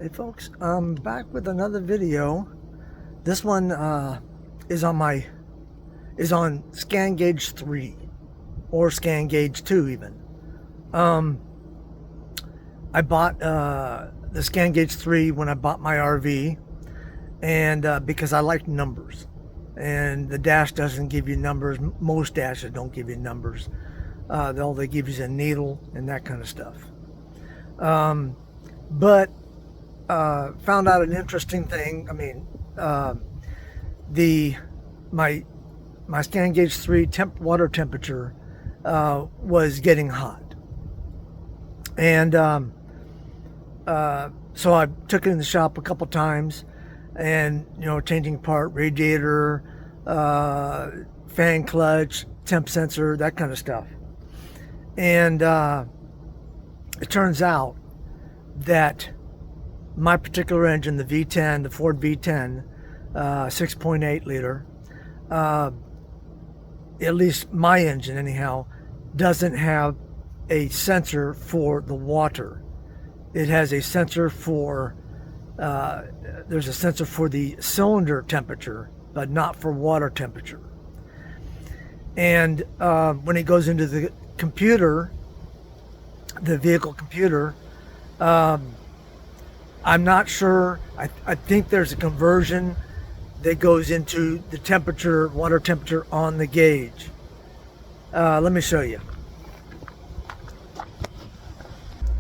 Hey folks, I'm back with another video. This one is on ScanGauge 3 or ScanGauge 2 even. I bought the ScanGauge 3 when I bought my RV, and because I like numbers, and the dash doesn't give you numbers. Most dashes don't give you numbers. All they give you is a needle and that kind of stuff. But found out an interesting thing. I mean, my ScanGauge 3 water temperature was getting hot, and so I took it in the shop a couple times, and changing part, radiator, fan clutch, temp sensor, that kind of stuff. And it turns out that my particular engine, the V10, the Ford V10, 6.8 liter, at least my engine anyhow, doesn't have a sensor for the water. It has a sensor for, there's a sensor for the cylinder temperature, but not for water temperature. And when it goes into the computer, the vehicle computer, I'm not sure. I think there's a conversion that goes into the temperature, water temperature on the gauge. Let me show you.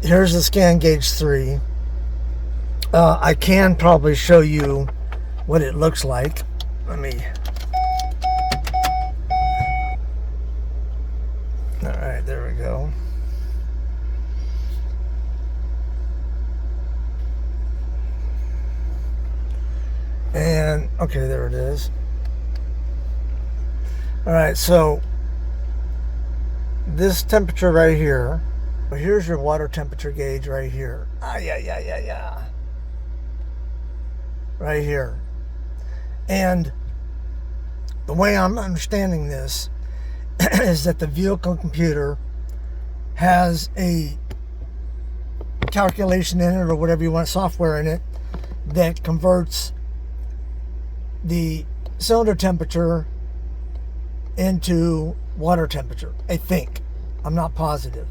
Here's the ScanGauge 3. I can probably show you what it looks like. Let me. All right, there we go. And okay, there it is. All right, so this temperature right here, well, here's your water temperature gauge right here. Yeah. Right here. And the way I'm understanding this is that the vehicle computer has a calculation in it, or whatever you want, software in it, that converts the cylinder temperature into water temperature. I think. I'm not positive.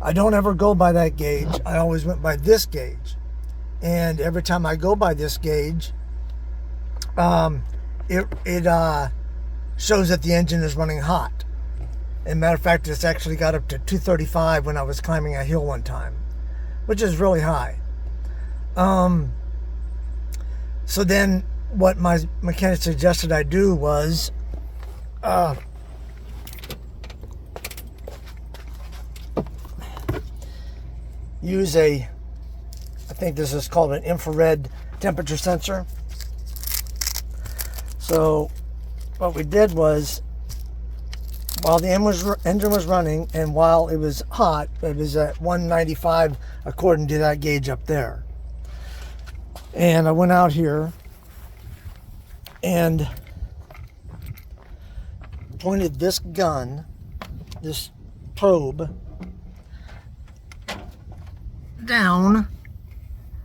I don't ever go by that gauge. I always went by this gauge. And every time I go by this gauge, it shows that the engine is running hot. As a matter of fact, it's actually got up to 235 when I was climbing a hill one time, which is really high. So then what my mechanic suggested I do was use I think this is called an infrared temperature sensor. So what we did was, while the engine was running and while it was hot, it was at 195 according to that gauge up there. And I went out here and pointed this gun, this probe, down.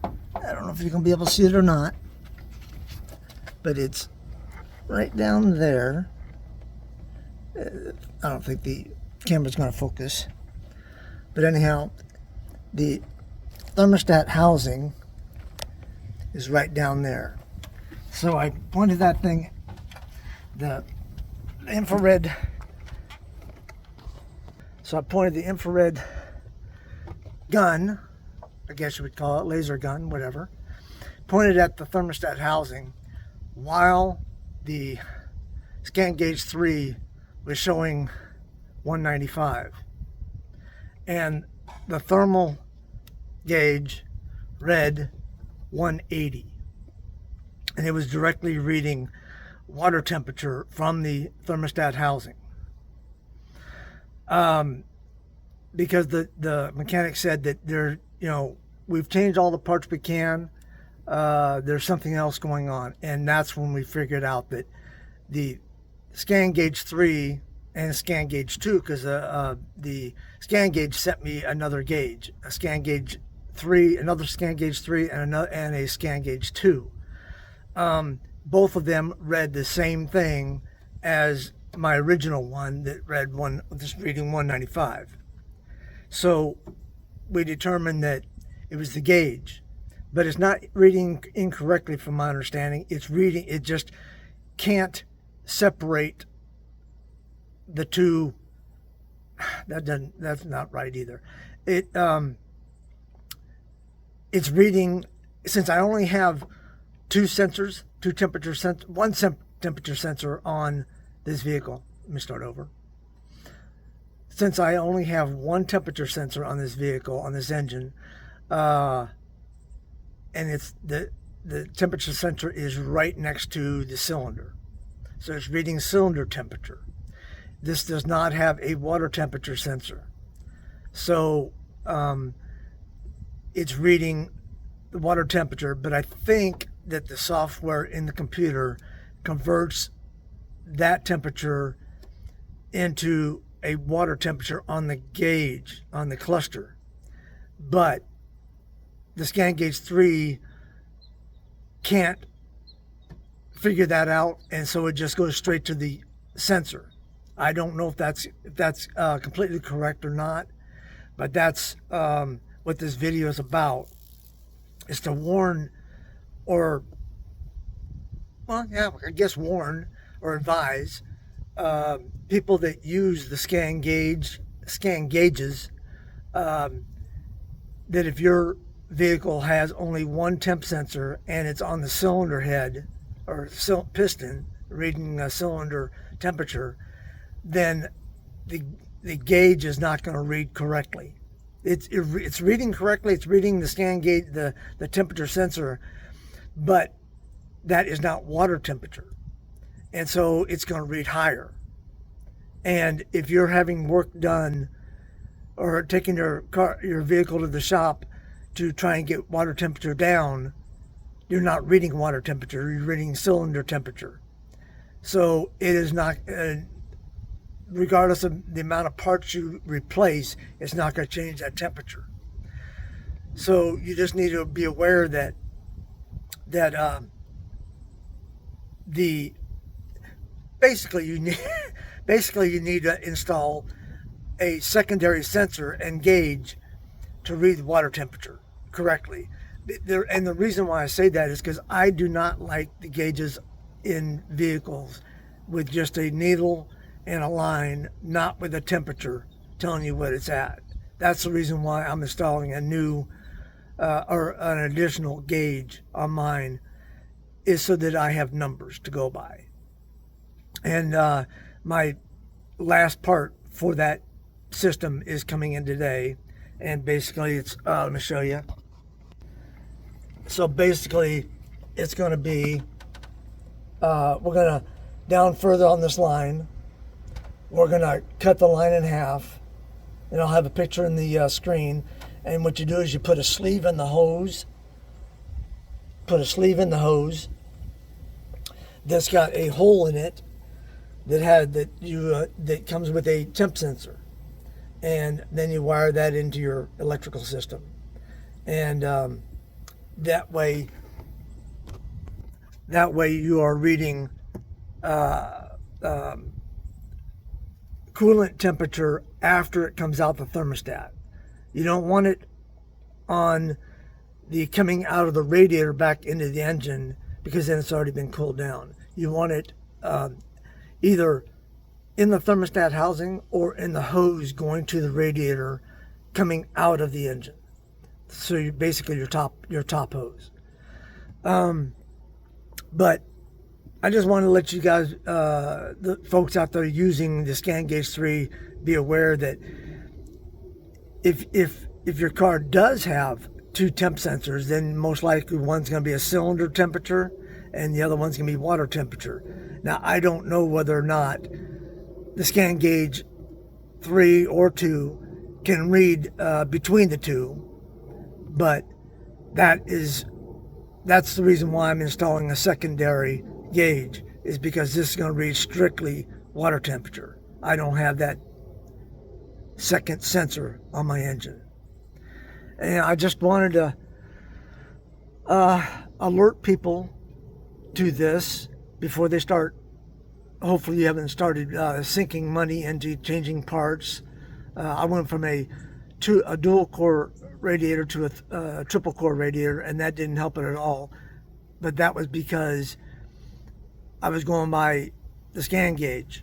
I don't know if you can be able to see it or not, but it's right down there. I don't think the camera's going to focus, but anyhow, the thermostat housing is right down there. So I pointed that thing, the infrared, so I pointed the infrared gun, I guess you would call it, laser gun, whatever, pointed at the thermostat housing while the ScanGauge 3 was showing 195. And the thermal gauge read 180. And it was directly reading water temperature from the thermostat housing. Because the mechanic said that we've changed all the parts we can. There's something else going on. And that's when we figured out that the ScanGauge 3 and ScanGauge 2, because the ScanGauge sent me another gauge, a ScanGauge 3, another ScanGauge 3, and a ScanGauge 2. Both of them read the same thing as my original one that read just reading 195. So we determined that it was the gauge, but it's not reading incorrectly from my understanding. It's reading, it just can't separate the two. That's not right either. It's reading, since I only have one temperature sensor on this vehicle. Let me start over. Since I only have one temperature sensor on this vehicle, on this engine, and it's the temperature sensor is right next to the cylinder, so it's reading cylinder temperature. This does not have a water temperature sensor, so it's reading the water temperature, but I think that the software in the computer converts that temperature into a water temperature on the gauge, on the cluster. But the ScanGauge 3 can't figure that out, and so it just goes straight to the sensor. I don't know if that's completely correct or not, but that's what this video is about, is to warn, or, well, yeah, I guess warn or advise people that use the ScanGauges that if your vehicle has only one temp sensor and it's on the cylinder head or piston reading a cylinder temperature, then the gauge is not going to read correctly. It's reading correctly. It's reading the ScanGauge, the temperature sensor, but that is not water temperature, and so it's going to read higher. And if you're having work done or taking your vehicle to the shop to try and get water temperature down, you're not reading water temperature. You're reading cylinder temperature. So it is not. Regardless of the amount of parts you replace, it's not going to change that temperature. So you just need to be aware that basically you need to install a secondary sensor and gauge to read the water temperature correctly. And the reason why I say that is because I do not like the gauges in vehicles with just a needle and a line, not with a temperature telling you what it's at. That's the reason why I'm installing a new or an additional gauge on mine, is so that I have numbers to go by. And my last part for that system is coming in today, and basically it's let me show you. So basically it's going to be we're going to down further on this line, we're going to cut the line in half, and I'll have a picture in the screen. And what you do is you put a sleeve in the hose. That's got a hole in it that comes with a temp sensor, and then you wire that into your electrical system, and that way you are reading coolant temperature after it comes out the thermostat. You don't want it on the coming out of the radiator back into the engine, because then it's already been cooled down. You want it either in the thermostat housing or in the hose going to the radiator coming out of the engine. So you basically your top hose. But I just want to let you guys, the folks out there using the ScanGauge 3, be aware that if your car does have two temp sensors, then most likely one's going to be a cylinder temperature and the other one's going to be water temperature. Now, I don't know whether or not the ScanGauge 3 or 2 can read between the two, but that's the reason why I'm installing a secondary gauge, is because this is going to read strictly water temperature. I don't have that second sensor on my engine. And I just wanted to alert people to this before they start. Hopefully you haven't started sinking money into changing parts. I went from a dual core radiator to a triple core radiator, and that didn't help it at all. But that was because I was going by the ScanGauge.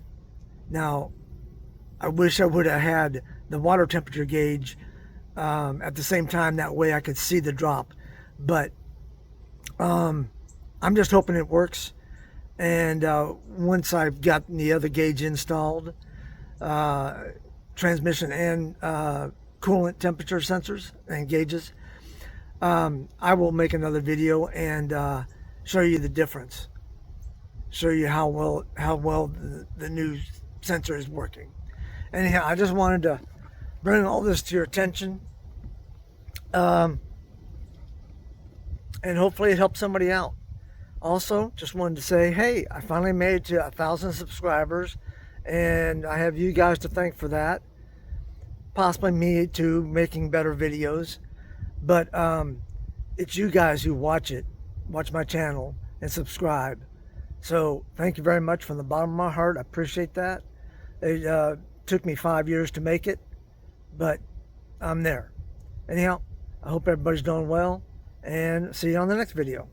Now, I wish I would have had the water temperature gauge at the same time. That way I could see the drop. But I'm just hoping it works. And once I've gotten the other gauge installed, transmission and coolant temperature sensors and gauges, I will make another video and show you the difference. Show you how well the new sensor is working. Anyhow, I just wanted to bring all this to your attention, and hopefully it helps somebody out. Also, just wanted to say, hey, I finally made it to 1,000 subscribers, and I have you guys to thank for that. Possibly me too, making better videos. But it's you guys who watch my channel and subscribe. So thank you very much from the bottom of my heart. I appreciate that. It took me 5 years to make it, but I'm there. Anyhow, I hope everybody's doing well, and see you on the next video.